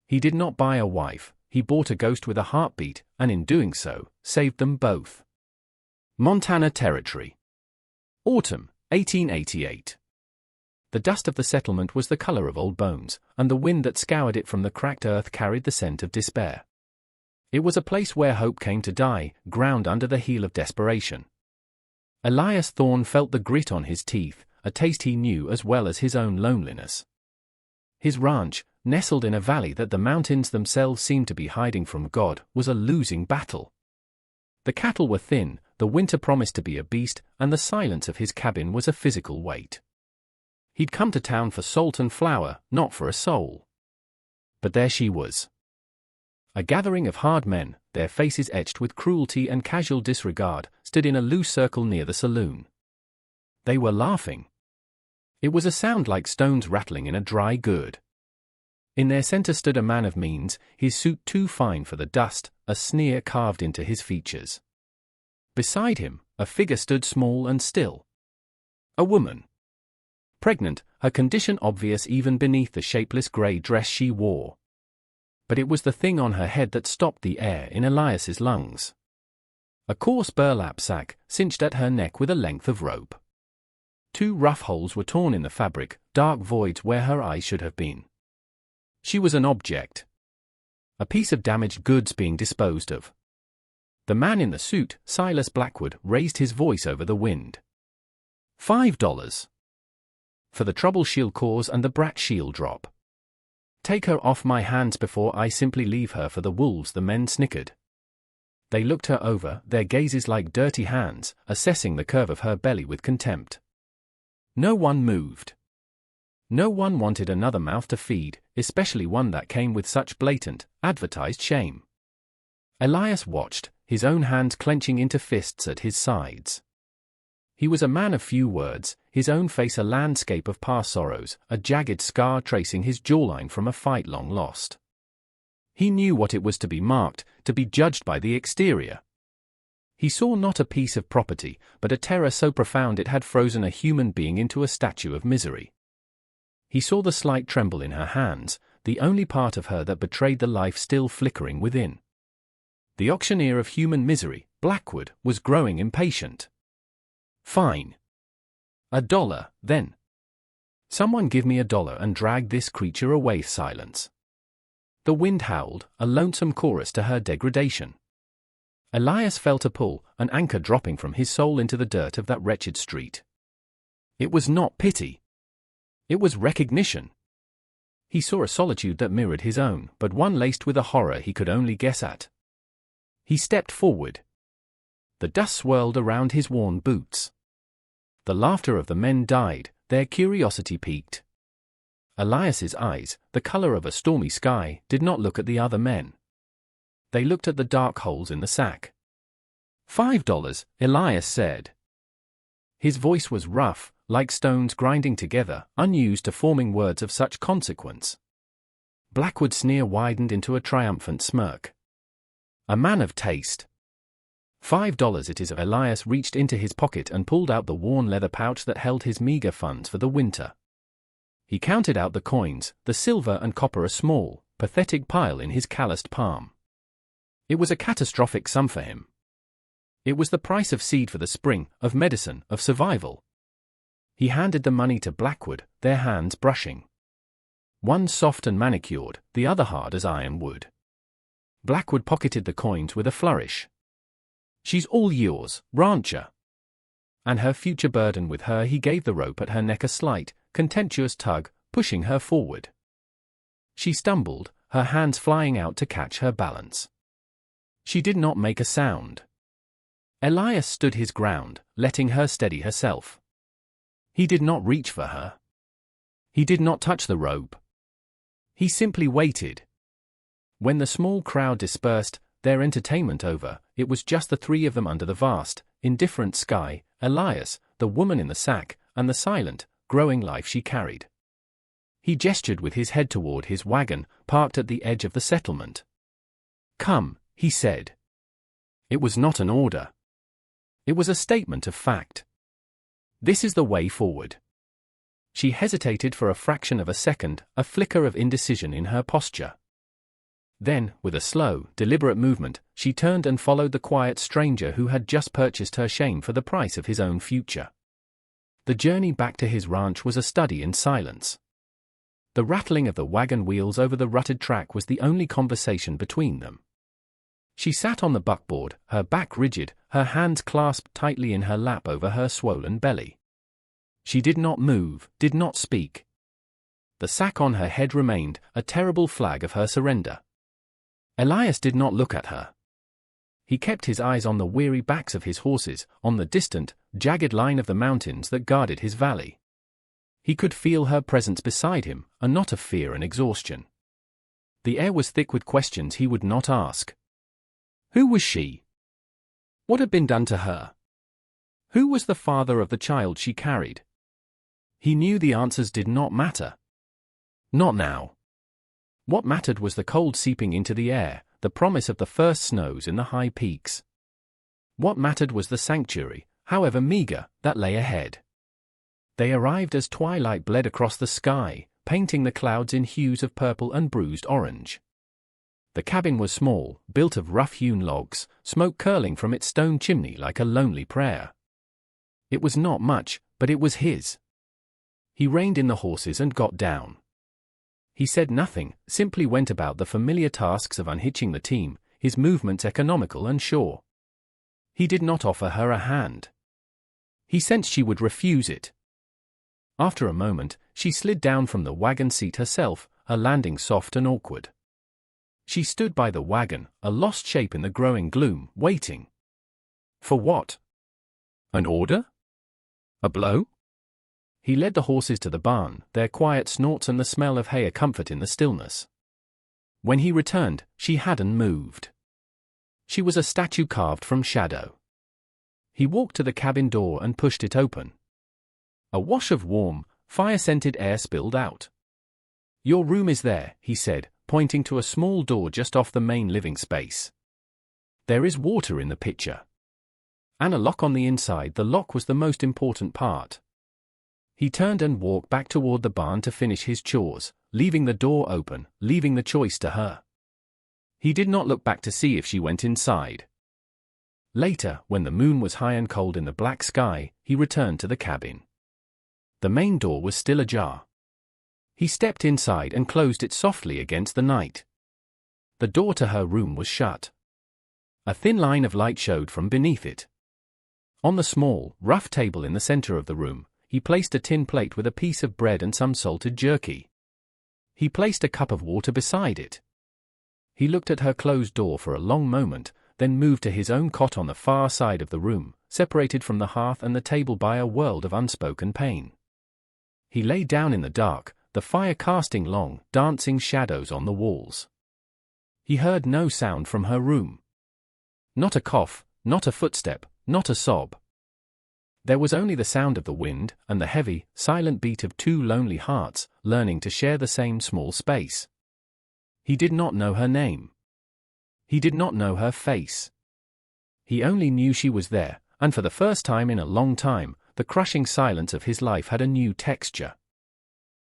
He did not buy a wife, he bought a ghost with a heartbeat, and in doing so, saved them both. Montana Territory. Autumn, 1888. The dust of the settlement was the color of old bones, and the wind that scoured it from the cracked earth carried the scent of despair. It was a place where hope came to die, ground under the heel of desperation. Elias Thorne felt the grit on his teeth, a taste he knew as well as his own loneliness. His ranch, nestled in a valley that the mountains themselves seemed to be hiding from God, was a losing battle. The cattle were thin, the winter promised to be a beast, and the silence of his cabin was a physical weight. He'd come to town for salt and flour, not for a soul. But there she was. A gathering of hard men, their faces etched with cruelty and casual disregard, stood in a loose circle near the saloon. They were laughing. It was a sound like stones rattling in a dry gourd. In their center stood a man of means, his suit too fine for the dust, a sneer carved into his features. Beside him, a figure stood small and still. A woman. Pregnant, her condition obvious even beneath the shapeless gray dress she wore. But it was the thing on her head that stopped the air in Elias's lungs. A coarse burlap sack, cinched at her neck with a length of rope. 2 rough holes were torn in the fabric, dark voids where her eyes should have been. She was an object. A piece of damaged goods being disposed of. The man in the suit, Silas Blackwood, raised his voice over the wind. $5. For the trouble she'll cause and the brat she'll drop. Take her off my hands before I simply leave her for the wolves, the men snickered. They looked her over, their gazes like dirty hands, assessing the curve of her belly with contempt. No one moved. No one wanted another mouth to feed, especially one that came with such blatant, advertised shame. Elias watched, his own hands clenching into fists at his sides. He was a man of few words, his own face a landscape of past sorrows, a jagged scar tracing his jawline from a fight long lost. He knew what it was to be marked, to be judged by the exterior. He saw not a piece of property, but a terror so profound it had frozen a human being into a statue of misery. He saw the slight tremble in her hands, the only part of her that betrayed the life still flickering within. The auctioneer of human misery, Blackwood, was growing impatient. Fine. $1, then. Someone give me $1 and drag this creature away. Silence. The wind howled, a lonesome chorus to her degradation. Elias felt a pull, an anchor dropping from his soul into the dirt of that wretched street. It was not pity. It was recognition. He saw a solitude that mirrored his own, but one laced with a horror he could only guess at. He stepped forward. The dust swirled around his worn boots. The laughter of the men died, their curiosity piqued. Elias's eyes, the color of a stormy sky, did not look at the other men. They looked at the dark holes in the sack. $5, Elias said. His voice was rough, like stones grinding together, unused to forming words of such consequence. Blackwood's sneer widened into a triumphant smirk. A man of taste. $5 it is. Elias reached into his pocket and pulled out the worn leather pouch that held his meager funds for the winter. He counted out the coins, the silver and copper, a small, pathetic pile in his calloused palm. It was a catastrophic sum for him. It was the price of seed for the spring, of medicine, of survival. He handed the money to Blackwood, their hands brushing. One soft and manicured, the other hard as iron wood. Blackwood pocketed the coins with a flourish. She's all yours, rancher. And her future burden with her. He gave the rope at her neck a slight, contemptuous tug, pushing her forward. She stumbled, her hands flying out to catch her balance. She did not make a sound. Elias stood his ground, letting her steady herself. He did not reach for her. He did not touch the rope. He simply waited. When the small crowd dispersed, their entertainment over, it was just the three of them under the vast, indifferent sky, Elias, the woman in the sack, and the silent, growing life she carried. He gestured with his head toward his wagon, parked at the edge of the settlement. "Come," he said. It was not an order. It was a statement of fact. This is the way forward. She hesitated for a fraction of a second, a flicker of indecision in her posture. Then, with a slow, deliberate movement, she turned and followed the quiet stranger who had just purchased her shame for the price of his own future. The journey back to his ranch was a study in silence. The rattling of the wagon wheels over the rutted track was the only conversation between them. She sat on the buckboard, her back rigid, her hands clasped tightly in her lap over her swollen belly. She did not move, did not speak. The sack on her head remained, a terrible flag of her surrender. Elias did not look at her. He kept his eyes on the weary backs of his horses, on the distant, jagged line of the mountains that guarded his valley. He could feel her presence beside him, a knot of fear and exhaustion. The air was thick with questions he would not ask. Who was she? What had been done to her? Who was the father of the child she carried? He knew the answers did not matter. Not now. What mattered was the cold seeping into the air, the promise of the first snows in the high peaks. What mattered was the sanctuary, however meager, that lay ahead. They arrived as twilight bled across the sky, painting the clouds in hues of purple and bruised orange. The cabin was small, built of rough-hewn logs, smoke curling from its stone chimney like a lonely prayer. It was not much, but it was his. He reined in the horses and got down. He said nothing, simply went about the familiar tasks of unhitching the team, his movements economical and sure. He did not offer her a hand. He sensed she would refuse it. After a moment, she slid down from the wagon seat herself, her landing soft and awkward. She stood by the wagon, a lost shape in the growing gloom, waiting. For what? An order? A blow? He led the horses to the barn, their quiet snorts and the smell of hay a comfort in the stillness. When he returned, she hadn't moved. She was a statue carved from shadow. He walked to the cabin door and pushed it open. A wash of warm, fire-scented air spilled out. "Your room is there," he said, pointing to a small door just off the main living space. "There is water in the pitcher." And a lock on the inside. The lock was the most important part. He turned and walked back toward the barn to finish his chores, leaving the door open, leaving the choice to her. He did not look back to see if she went inside. Later, when the moon was high and cold in the black sky, he returned to the cabin. The main door was still ajar. He stepped inside and closed it softly against the night. The door to her room was shut. A thin line of light showed from beneath it. On the small, rough table in the center of the room, he placed a tin plate with a piece of bread and some salted jerky. He placed a cup of water beside it. He looked at her closed door for a long moment, then moved to his own cot on the far side of the room, separated from the hearth and the table by a world of unspoken pain. He lay down in the dark, the fire casting long, dancing shadows on the walls. He heard no sound from her room. Not a cough, not a footstep, not a sob. There was only the sound of the wind and the heavy, silent beat of two lonely hearts, learning to share the same small space. He did not know her name. He did not know her face. He only knew she was there, and for the first time in a long time, the crushing silence of his life had a new texture.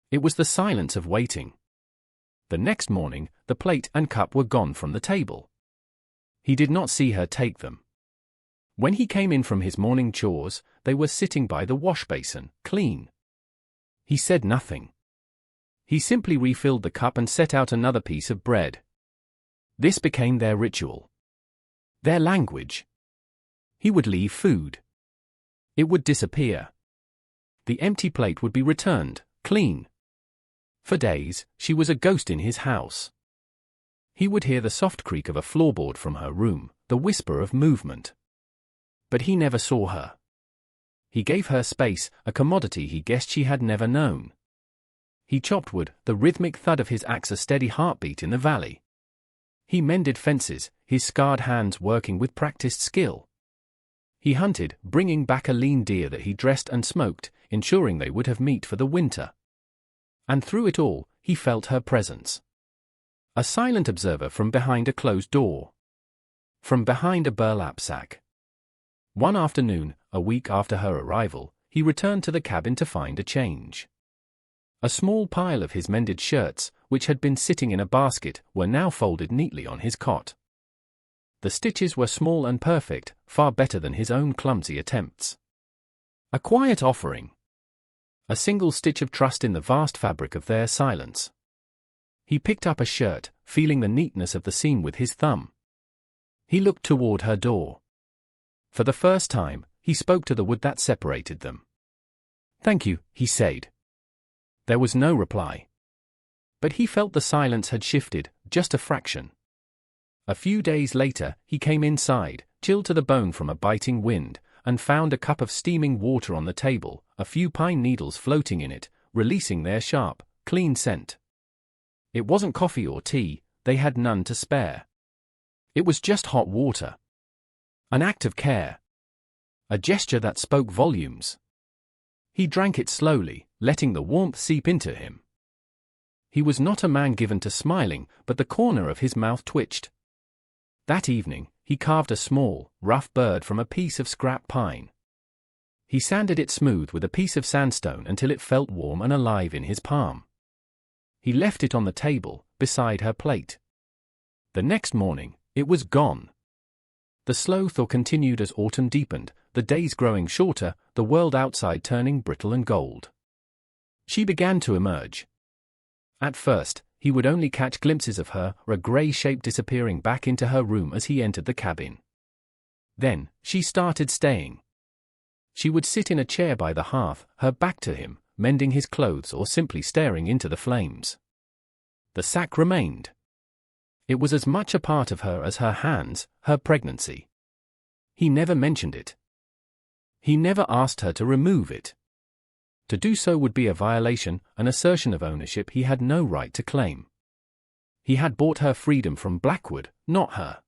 It was the silence of waiting. The next morning, the plate and cup were gone from the table. He did not see her take them. When he came in from his morning chores, they were sitting by the wash basin, clean. He said nothing. He simply refilled the cup and set out another piece of bread. This became their ritual. Their language. He would leave food. It would disappear. The empty plate would be returned, clean. For days, she was a ghost in his house. He would hear the soft creak of a floorboard from her room, the whisper of movement. But he never saw her. He gave her space, a commodity he guessed she had never known. He chopped wood, the rhythmic thud of his axe a steady heartbeat in the valley. He mended fences, his scarred hands working with practiced skill. He hunted, bringing back a lean deer that he dressed and smoked, ensuring they would have meat for the winter. And through it all, he felt her presence. A silent observer from behind a closed door. From behind a burlap sack. One afternoon, a week after her arrival, he returned to the cabin to find a change. A small pile of his mended shirts, which had been sitting in a basket, were now folded neatly on his cot. The stitches were small and perfect, far better than his own clumsy attempts. A quiet offering. A single stitch of trust in the vast fabric of their silence. He picked up a shirt, feeling the neatness of the seam with his thumb. He looked toward her door. For the first time, he spoke to the wood that separated them. "Thank you," he said. There was no reply. But he felt the silence had shifted, just a fraction. A few days later, he came inside, chilled to the bone from a biting wind, and found a cup of steaming water on the table, a few pine needles floating in it, releasing their sharp, clean scent. It wasn't coffee or tea, they had none to spare. It was just hot water. An act of care. A gesture that spoke volumes. He drank it slowly, letting the warmth seep into him. He was not a man given to smiling, but the corner of his mouth twitched. That evening, he carved a small, rough bird from a piece of scrap pine. He sanded it smooth with a piece of sandstone until it felt warm and alive in his palm. He left it on the table, beside her plate. The next morning, it was gone. The slow thaw continued as autumn deepened, the days growing shorter, the world outside turning brittle and gold. She began to emerge. At first, he would only catch glimpses of her, or a grey shape disappearing back into her room as he entered the cabin. Then, she started staying. She would sit in a chair by the hearth, her back to him, mending his clothes or simply staring into the flames. The sack remained. It was as much a part of her as her hands, her pregnancy. He never mentioned it. He never asked her to remove it. To do so would be a violation, an assertion of ownership he had no right to claim. He had bought her freedom from Blackwood, not her.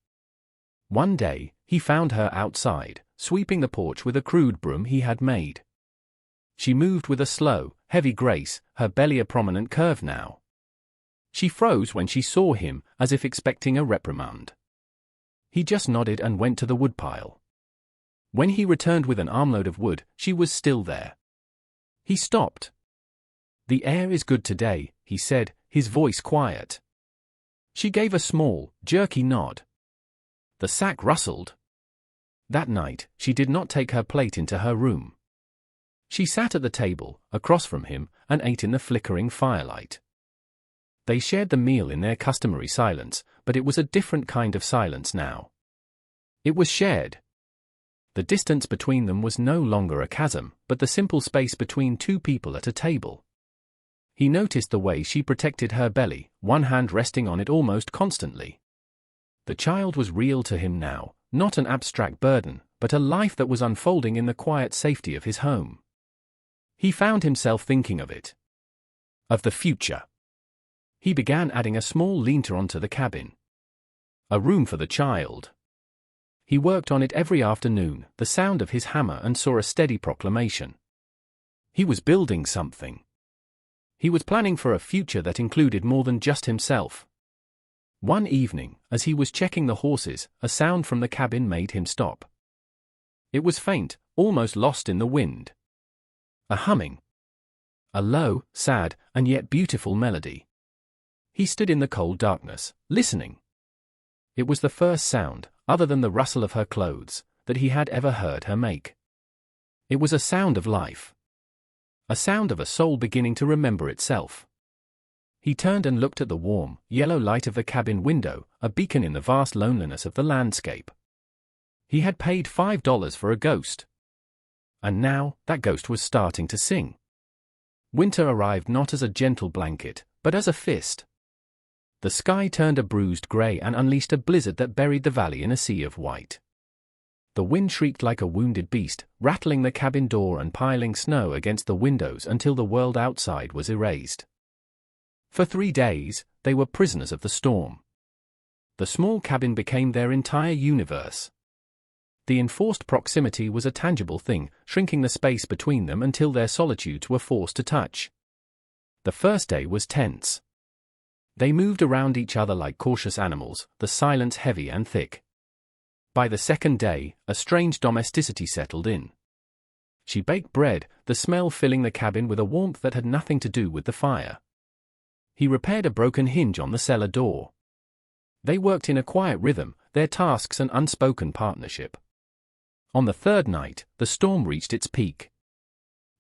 One day, he found her outside, sweeping the porch with a crude broom he had made. She moved with a slow, heavy grace, her belly a prominent curve now. She froze when she saw him, as if expecting a reprimand. He just nodded and went to the woodpile. When he returned with an armload of wood, she was still there. He stopped. "The air is good today," he said, his voice quiet. She gave a small, jerky nod. The sack rustled. That night, she did not take her plate into her room. She sat at the table, across from him, and ate in the flickering firelight. They shared the meal in their customary silence, but it was a different kind of silence now. It was shared. The distance between them was no longer a chasm, but the simple space between two people at a table. He noticed the way she protected her belly, one hand resting on it almost constantly. The child was real to him now, not an abstract burden, but a life that was unfolding in the quiet safety of his home. He found himself thinking of it. Of the future. He began adding a small lean-to onto the cabin. A room for the child. He worked on it every afternoon, the sound of his hammer, and saw a steady proclamation. He was building something. He was planning for a future that included more than just himself. One evening, as he was checking the horses, a sound from the cabin made him stop. It was faint, almost lost in the wind. A humming. A low, sad, and yet beautiful melody. He stood in the cold darkness, listening. It was the first sound, other than the rustle of her clothes, that he had ever heard her make. It was a sound of life. A sound of a soul beginning to remember itself. He turned and looked at the warm, yellow light of the cabin window, a beacon in the vast loneliness of the landscape. He had paid $5 for a ghost. And now, that ghost was starting to sing. Winter arrived not as a gentle blanket, but as a fist. The sky turned a bruised grey and unleashed a blizzard that buried the valley in a sea of white. The wind shrieked like a wounded beast, rattling the cabin door and piling snow against the windows until the world outside was erased. For 3 days, they were prisoners of the storm. The small cabin became their entire universe. The enforced proximity was a tangible thing, shrinking the space between them until their solitudes were forced to touch. The first day was tense. They moved around each other like cautious animals, the silence heavy and thick. By the second day, a strange domesticity settled in. She baked bread, the smell filling the cabin with a warmth that had nothing to do with the fire. He repaired a broken hinge on the cellar door. They worked in a quiet rhythm, their tasks an unspoken partnership. On the third night, the storm reached its peak.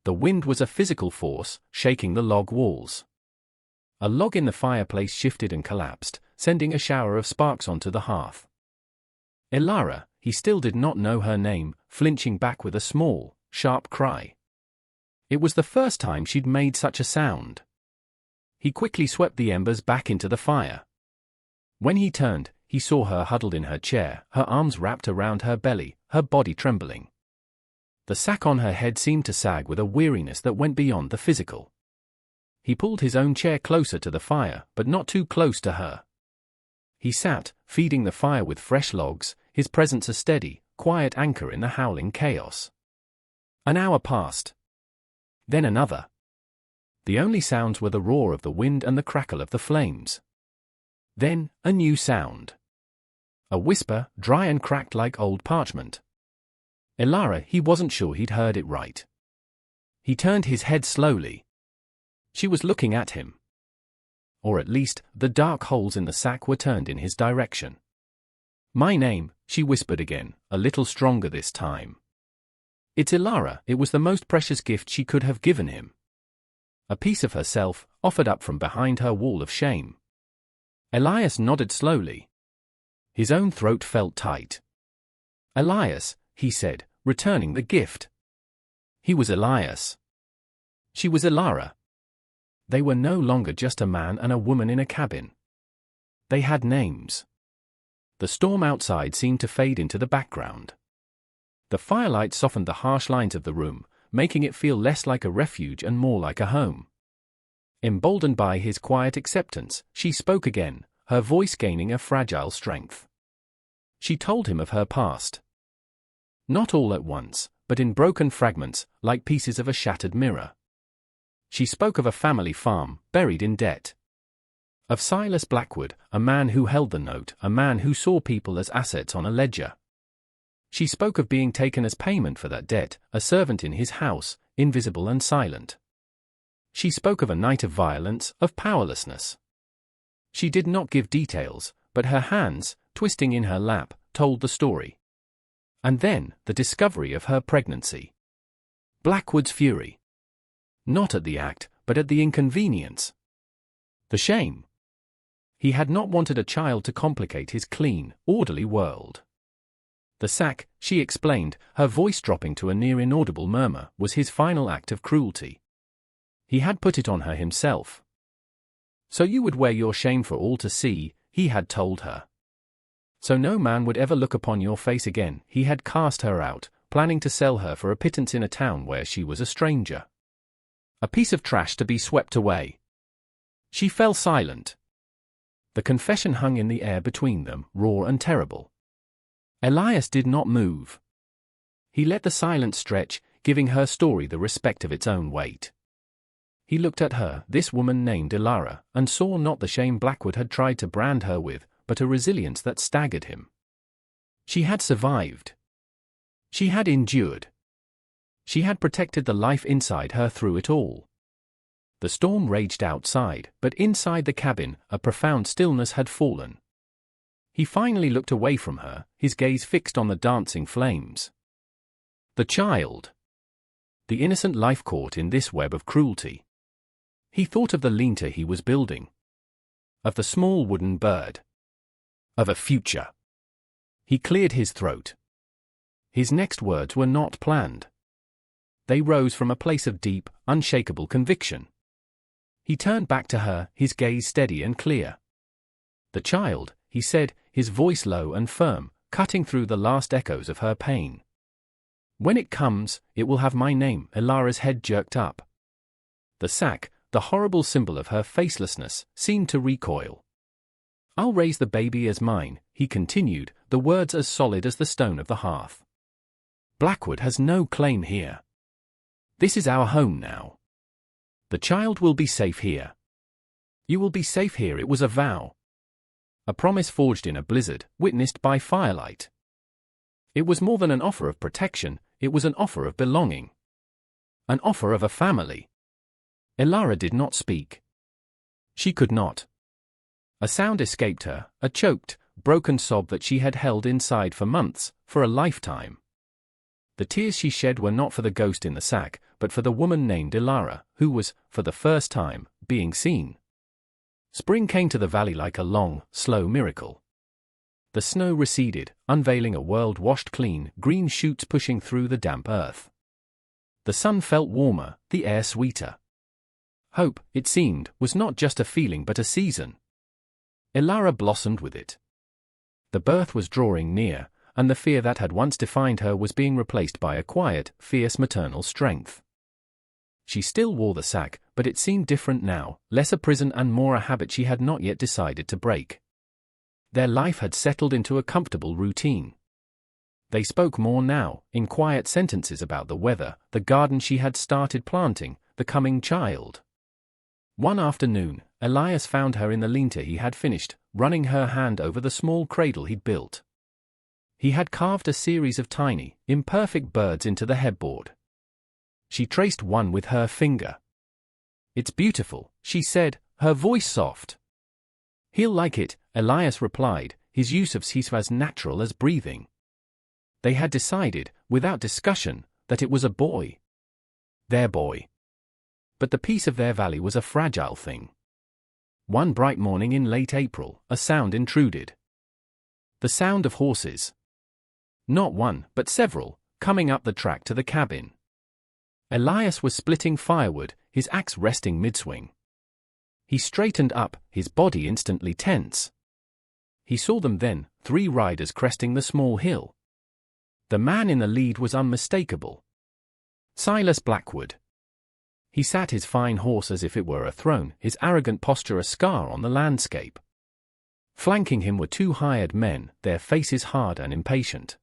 The wind was a physical force, shaking the log walls. A log in the fireplace shifted and collapsed, sending a shower of sparks onto the hearth. Elara, he still did not know her name, flinching back with a small, sharp cry. It was the first time she'd made such a sound. He quickly swept the embers back into the fire. When he turned, he saw her huddled in her chair, her arms wrapped around her belly, her body trembling. The sack on her head seemed to sag with a weariness that went beyond the physical. He pulled his own chair closer to the fire, but not too close to her. He sat, feeding the fire with fresh logs, his presence a steady, quiet anchor in the howling chaos. An hour passed. Then another. The only sounds were the roar of the wind and the crackle of the flames. Then, a new sound. A whisper, dry and cracked like old parchment. Elara, he wasn't sure he'd heard it right. He turned his head slowly. She was looking at him. Or at least, the dark holes in the sack were turned in his direction. "My name," she whispered again, a little stronger this time. It's Elara. It was the most precious gift she could have given him. A piece of herself, offered up from behind her wall of shame. Elias nodded slowly. His own throat felt tight. "Elias," he said, returning the gift. He was Elias. She was Elara. They were no longer just a man and a woman in a cabin. They had names. The storm outside seemed to fade into the background. The firelight softened the harsh lines of the room, making it feel less like a refuge and more like a home. Emboldened by his quiet acceptance, she spoke again, her voice gaining a fragile strength. She told him of her past. Not all at once, but in broken fragments, like pieces of a shattered mirror. She spoke of a family farm, buried in debt. Of Silas Blackwood, a man who held the note, a man who saw people as assets on a ledger. She spoke of being taken as payment for that debt, a servant in his house, invisible and silent. She spoke of a night of violence, of powerlessness. She did not give details, but her hands, twisting in her lap, told the story. And then, the discovery of her pregnancy. Blackwood's fury. Not at the act, but at the inconvenience. The shame. He had not wanted a child to complicate his clean, orderly world. The sack, she explained, her voice dropping to a near inaudible murmur, was his final act of cruelty. He had put it on her himself. So you would wear your shame for all to see, he had told her. So no man would ever look upon your face again, he had cast her out, planning to sell her for a pittance in a town where she was a stranger. A piece of trash to be swept away. She fell silent. The confession hung in the air between them, raw and terrible. Elias did not move. He let the silence stretch, giving her story the respect of its own weight. He looked at her, this woman named Elara, and saw not the shame Blackwood had tried to brand her with, but a resilience that staggered him. She had survived. She had endured. She had protected the life inside her through it all. The storm raged outside, but inside the cabin, a profound stillness had fallen. He finally looked away from her, his gaze fixed on the dancing flames. The child. The innocent life caught in this web of cruelty. He thought of the lean-to he was building. Of the small wooden bird. Of a future. He cleared his throat. His next words were not planned. They rose from a place of deep, unshakable conviction. He turned back to her, his gaze steady and clear. The child, he said, his voice low and firm, cutting through the last echoes of her pain. When it comes, it will have my name. Elara's head jerked up. The sack, the horrible symbol of her facelessness, seemed to recoil. I'll raise the baby as mine, he continued, the words as solid as the stone of the hearth. Blackwood has no claim here. This is our home now. The child will be safe here. You will be safe here. It was a vow. A promise forged in a blizzard, witnessed by firelight. It was more than an offer of protection, it was an offer of belonging. An offer of a family. Elara did not speak. She could not. A sound escaped her, a choked, broken sob that she had held inside for months, for a lifetime. The tears she shed were not for the ghost in the sack, but for the woman named Ilara, who was, for the first time, being seen. Spring came to the valley like a long, slow miracle. The snow receded, unveiling a world washed clean, green shoots pushing through the damp earth. The sun felt warmer, the air sweeter. Hope, it seemed, was not just a feeling but a season. Ilara blossomed with it. The birth was drawing near, and the fear that had once defined her was being replaced by a quiet, fierce maternal strength. She still wore the sack, but it seemed different now, less a prison and more a habit she had not yet decided to break. Their life had settled into a comfortable routine. They spoke more now, in quiet sentences about the weather, the garden she had started planting, the coming child. One afternoon, Elias found her in the lean-to he had finished, running her hand over the small cradle he'd built. He had carved a series of tiny, imperfect birds into the headboard. She traced one with her finger. "It's beautiful," she said, her voice soft. "He'll like it," Elias replied, his use of Sisu as natural as breathing. They had decided, without discussion, that it was a boy. Their boy. But the peace of their valley was a fragile thing. One bright morning in late April, a sound intruded. The sound of horses. Not one, but several, coming up the track to the cabin. Elias was splitting firewood, his axe resting mid-swing. He straightened up, his body instantly tense. He saw them then, 3 riders cresting the small hill. The man in the lead was unmistakable. Silas Blackwood. He sat his fine horse as if it were a throne, his arrogant posture a scar on the landscape. Flanking him were 2 hired men, their faces hard and impatient.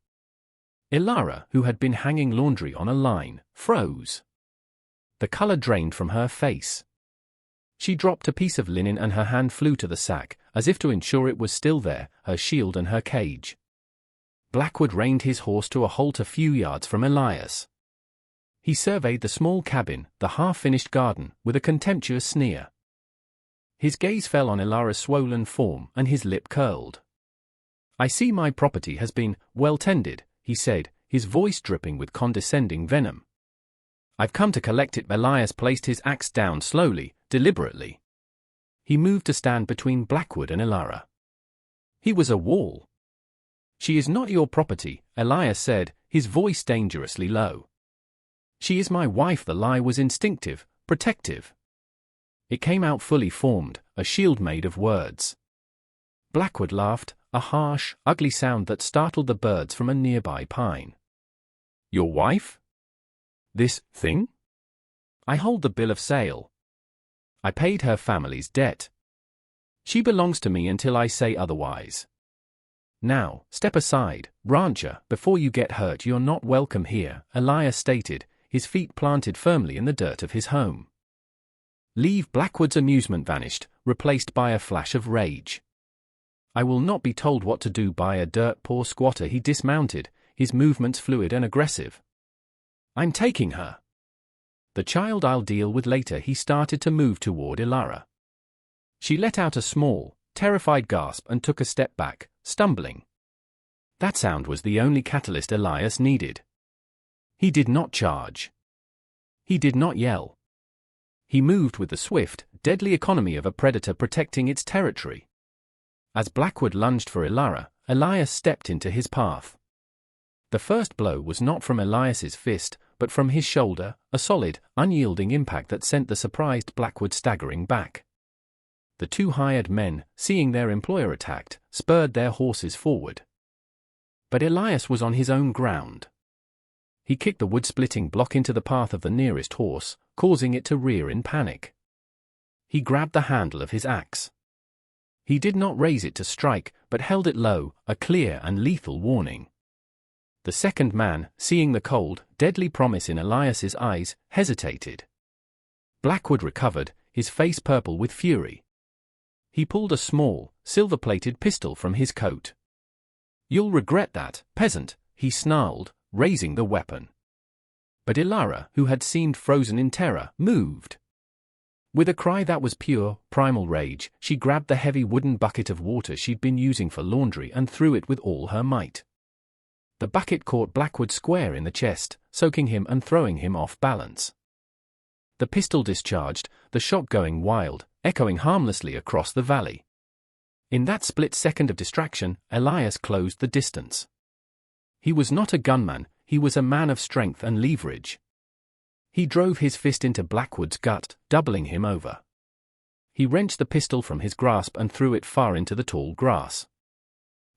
Ilara, who had been hanging laundry on a line, froze. The color drained from her face. She dropped a piece of linen and her hand flew to the sack, as if to ensure it was still there, her shield and her cage. Blackwood reined his horse to a halt a few yards from Elias. He surveyed the small cabin, the half-finished garden, with a contemptuous sneer. His gaze fell on Ilara's swollen form, and his lip curled. "I see my property has been well tended," he said, his voice dripping with condescending venom. "I've come to collect it." Elias placed his axe down slowly, deliberately. He moved to stand between Blackwood and Ilara. He was a wall. "She is not your property," Elias said, his voice dangerously low. "She is my wife." The lie was instinctive, protective. It came out fully formed, a shield made of words. Blackwood laughed, a harsh, ugly sound that startled the birds from a nearby pine. "Your wife? This thing? I hold the bill of sale. I paid her family's debt. She belongs to me until I say otherwise. Now, step aside, rancher, before you get hurt. You're not welcome here," Elias stated, his feet planted firmly in the dirt of his home. Leave. Blackwood's amusement vanished, replaced by a flash of rage. "I will not be told what to do by a dirt-poor squatter." He dismounted, his movements fluid and aggressive. "I'm taking her. The child I'll deal with later." He started to move toward Ilara. She let out a small, terrified gasp and took a step back, stumbling. That sound was the only catalyst Elias needed. He did not charge. He did not yell. He moved with the swift, deadly economy of a predator protecting its territory. As Blackwood lunged for Ilara, Elias stepped into his path. The first blow was not from Elias's fist, but from his shoulder, a solid, unyielding impact that sent the surprised Blackwood staggering back. The 2 hired men, seeing their employer attacked, spurred their horses forward. But Elias was on his own ground. He kicked the wood-splitting block into the path of the nearest horse, causing it to rear in panic. He grabbed the handle of his axe. He did not raise it to strike, but held it low, a clear and lethal warning. The second man, seeing the cold, deadly promise in Elias's eyes, hesitated. Blackwood recovered, his face purple with fury. He pulled a small, silver-plated pistol from his coat. "You'll regret that, peasant," he snarled, raising the weapon. But Ilara, who had seemed frozen in terror, moved. With a cry that was pure, primal rage, she grabbed the heavy wooden bucket of water she'd been using for laundry and threw it with all her might. The bucket caught Blackwood square in the chest, soaking him and throwing him off balance. The pistol discharged, the shot going wild, echoing harmlessly across the valley. In that split second of distraction, Elias closed the distance. He was not a gunman, he was a man of strength and leverage. He drove his fist into Blackwood's gut, doubling him over. He wrenched the pistol from his grasp and threw it far into the tall grass.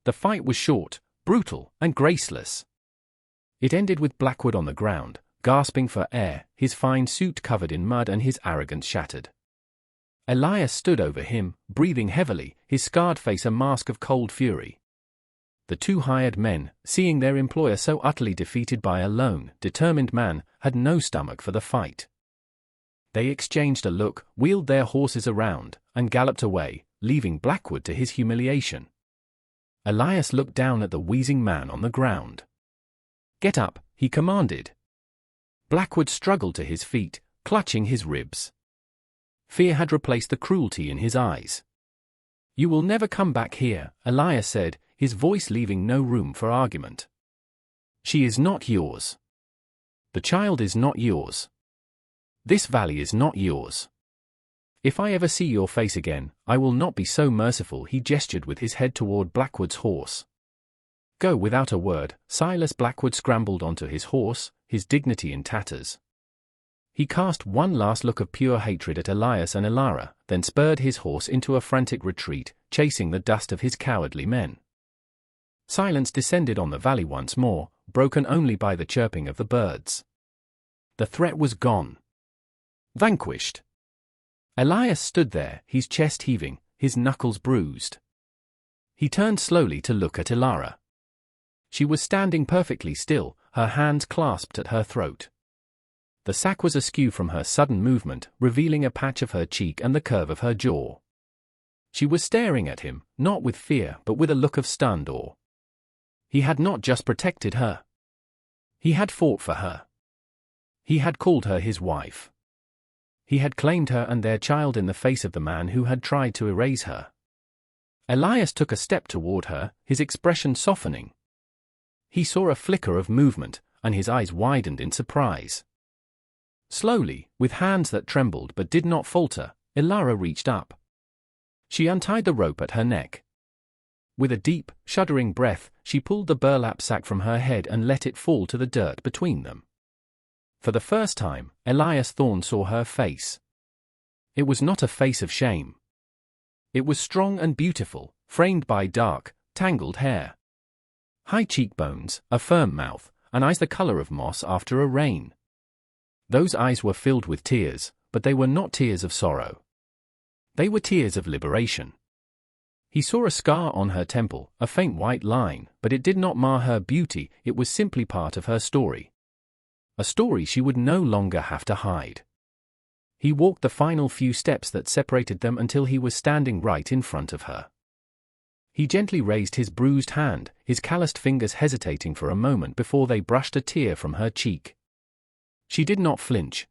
The fight was short, brutal, and graceless. It ended with Blackwood on the ground, gasping for air, his fine suit covered in mud and his arrogance shattered. Elias stood over him, breathing heavily, his scarred face a mask of cold fury. The two hired men, seeing their employer so utterly defeated by a lone, determined man, had no stomach for the fight. They exchanged a look, wheeled their horses around, and galloped away, leaving Blackwood to his humiliation. Elias looked down at the wheezing man on the ground. "Get up," he commanded. Blackwood struggled to his feet, clutching his ribs. Fear had replaced the cruelty in his eyes. "You will never come back here," Elias said, his voice leaving no room for argument. "She is not yours. The child is not yours. This valley is not yours. If I ever see your face again, I will not be so merciful." He gestured with his head toward Blackwood's horse. Go. Without a word, Silas Blackwood scrambled onto his horse, his dignity in tatters. He cast one last look of pure hatred at Elias and Elara, then spurred his horse into a frantic retreat, chasing the dust of his cowardly men. Silence descended on the valley once more, broken only by the chirping of the birds. The threat was gone. Vanquished. Elias stood there, his chest heaving, his knuckles bruised. He turned slowly to look at Elara. She was standing perfectly still, her hands clasped at her throat. The sack was askew from her sudden movement, revealing a patch of her cheek and the curve of her jaw. She was staring at him, not with fear but with a look of stunned awe. He had not just protected her. He had fought for her. He had called her his wife. He had claimed her and their child in the face of the man who had tried to erase her. Elias took a step toward her, his expression softening. He saw a flicker of movement, and his eyes widened in surprise. Slowly, with hands that trembled but did not falter, Elara reached up. She untied the rope at her neck. With a deep, shuddering breath, she pulled the burlap sack from her head and let it fall to the dirt between them. For the first time, Elias Thorne saw her face. It was not a face of shame. It was strong and beautiful, framed by dark, tangled hair. High cheekbones, a firm mouth, and eyes the color of moss after a rain. Those eyes were filled with tears, but they were not tears of sorrow. They were tears of liberation. He saw a scar on her temple, a faint white line, but it did not mar her beauty, it was simply part of her story. A story she would no longer have to hide. He walked the final few steps that separated them until he was standing right in front of her. He gently raised his bruised hand, his calloused fingers hesitating for a moment before they brushed a tear from her cheek. She did not flinch.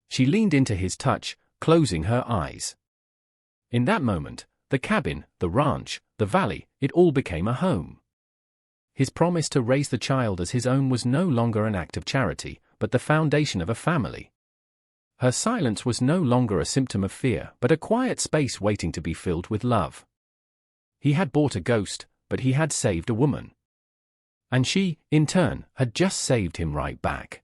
She leaned into his touch, closing her eyes. In that moment, the cabin, the ranch, the valley, it all became a home. His promise to raise the child as his own was no longer an act of charity, but the foundation of a family. Her silence was no longer a symptom of fear, but a quiet space waiting to be filled with love. He had bought a ghost, but he had saved a woman. And she, in turn, had just saved him right back.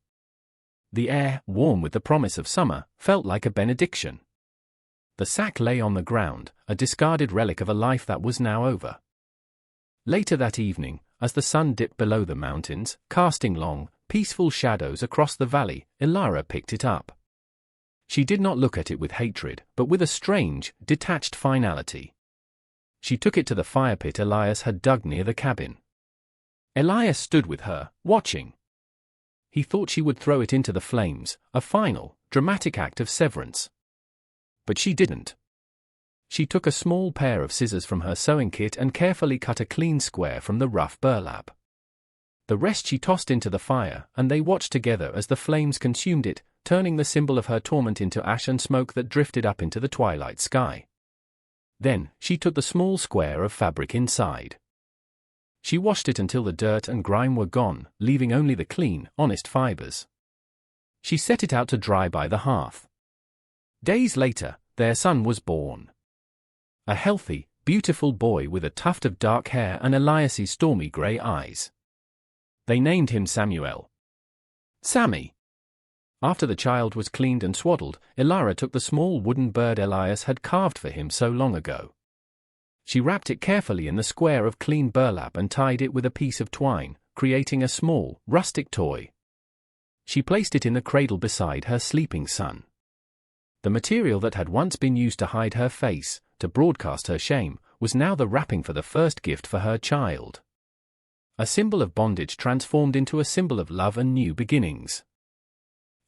The air, warm with the promise of summer, felt like a benediction. The sack lay on the ground, a discarded relic of a life that was now over. Later that evening, as the sun dipped below the mountains, casting long, peaceful shadows across the valley, Elara picked it up. She did not look at it with hatred, but with a strange, detached finality. She took it to the fire pit Elias had dug near the cabin. Elias stood with her, watching. He thought she would throw it into the flames, a final, dramatic act of severance. But she didn't. She took a small pair of scissors from her sewing kit and carefully cut a clean square from the rough burlap. The rest she tossed into the fire, and they watched together as the flames consumed it, turning the symbol of her torment into ash and smoke that drifted up into the twilight sky. Then, she took the small square of fabric inside. She washed it until the dirt and grime were gone, leaving only the clean, honest fibers. She set it out to dry by the hearth. Days later, their son was born. A healthy, beautiful boy with a tuft of dark hair and Elias's stormy grey eyes. They named him Samuel. Sammy. After the child was cleaned and swaddled, Elara took the small wooden bird Elias had carved for him so long ago. She wrapped it carefully in the square of clean burlap and tied it with a piece of twine, creating a small, rustic toy. She placed it in the cradle beside her sleeping son. The material that had once been used to hide her face, to broadcast her shame, was now the wrapping for the first gift for her child. A symbol of bondage transformed into a symbol of love and new beginnings.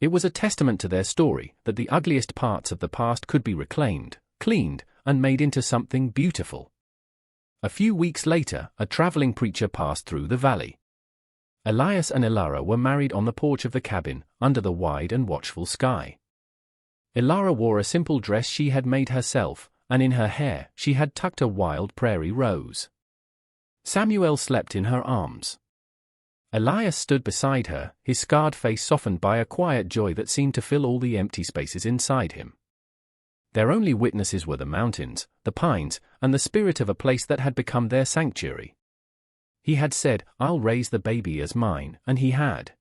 It was a testament to their story that the ugliest parts of the past could be reclaimed, cleaned, and made into something beautiful. A few weeks later, a traveling preacher passed through the valley. Elias and Elara were married on the porch of the cabin, under the wide and watchful sky. Elara wore a simple dress she had made herself, and in her hair she had tucked a wild prairie rose. Samuel slept in her arms. Elias stood beside her, his scarred face softened by a quiet joy that seemed to fill all the empty spaces inside him. Their only witnesses were the mountains, the pines, and the spirit of a place that had become their sanctuary. He had said, "I'll raise the baby as mine," and he had.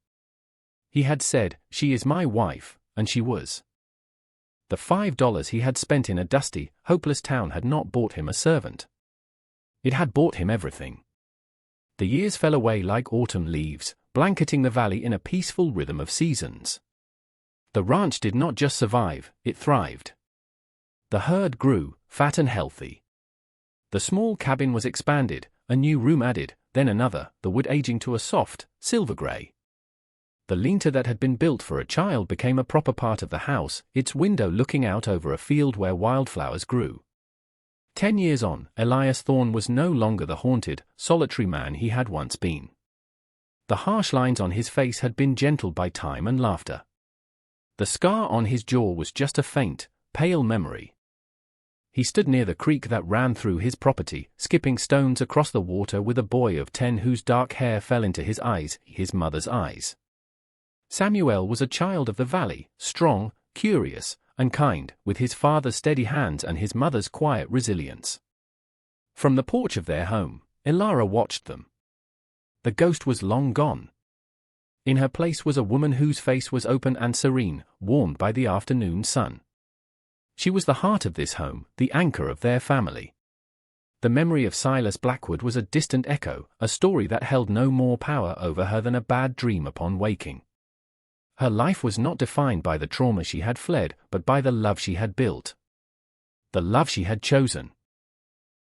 He had said, "She is my wife," and she was. The $5 he had spent in a dusty, hopeless town had not bought him a servant. It had bought him everything. The years fell away like autumn leaves, blanketing the valley in a peaceful rhythm of seasons. The ranch did not just survive, it thrived. The herd grew, fat and healthy. The small cabin was expanded, a new room added, then another, the wood aging to a soft, silver gray. The lean-to that had been built for a child became a proper part of the house, its window looking out over a field where wildflowers grew. 10 years on, Elias Thorne was no longer the haunted, solitary man he had once been. The harsh lines on his face had been gentled by time and laughter. The scar on his jaw was just a faint, pale memory. He stood near the creek that ran through his property, skipping stones across the water with a boy of 10 whose dark hair fell into his eyes, his mother's eyes. Samuel was a child of the valley, strong, curious, and kind, with his father's steady hands and his mother's quiet resilience. From the porch of their home, Elara watched them. The ghost was long gone. In her place was a woman whose face was open and serene, warmed by the afternoon sun. She was the heart of this home, the anchor of their family. The memory of Silas Blackwood was a distant echo, a story that held no more power over her than a bad dream upon waking. Her life was not defined by the trauma she had fled, but by the love she had built. The love she had chosen.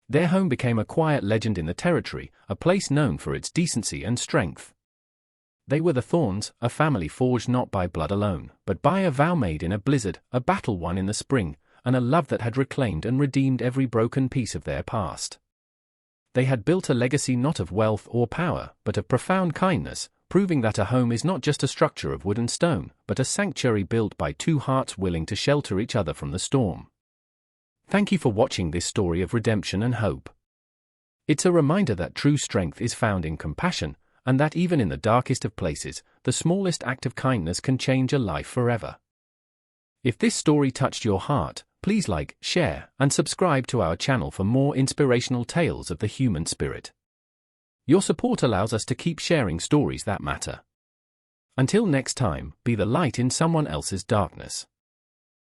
Their home became a quiet legend in the territory, a place known for its decency and strength. They were the Thornes, a family forged not by blood alone, but by a vow made in a blizzard, a battle won in the spring, and a love that had reclaimed and redeemed every broken piece of their past. They had built a legacy not of wealth or power, but of profound kindness, proving that a home is not just a structure of wood and stone, but a sanctuary built by two hearts willing to shelter each other from the storm. Thank you for watching this story of redemption and hope. It's a reminder that true strength is found in compassion, and that even in the darkest of places, the smallest act of kindness can change a life forever. If this story touched your heart, please like, share, and subscribe to our channel for more inspirational tales of the human spirit. Your support allows us to keep sharing stories that matter. Until next time, be the light in someone else's darkness.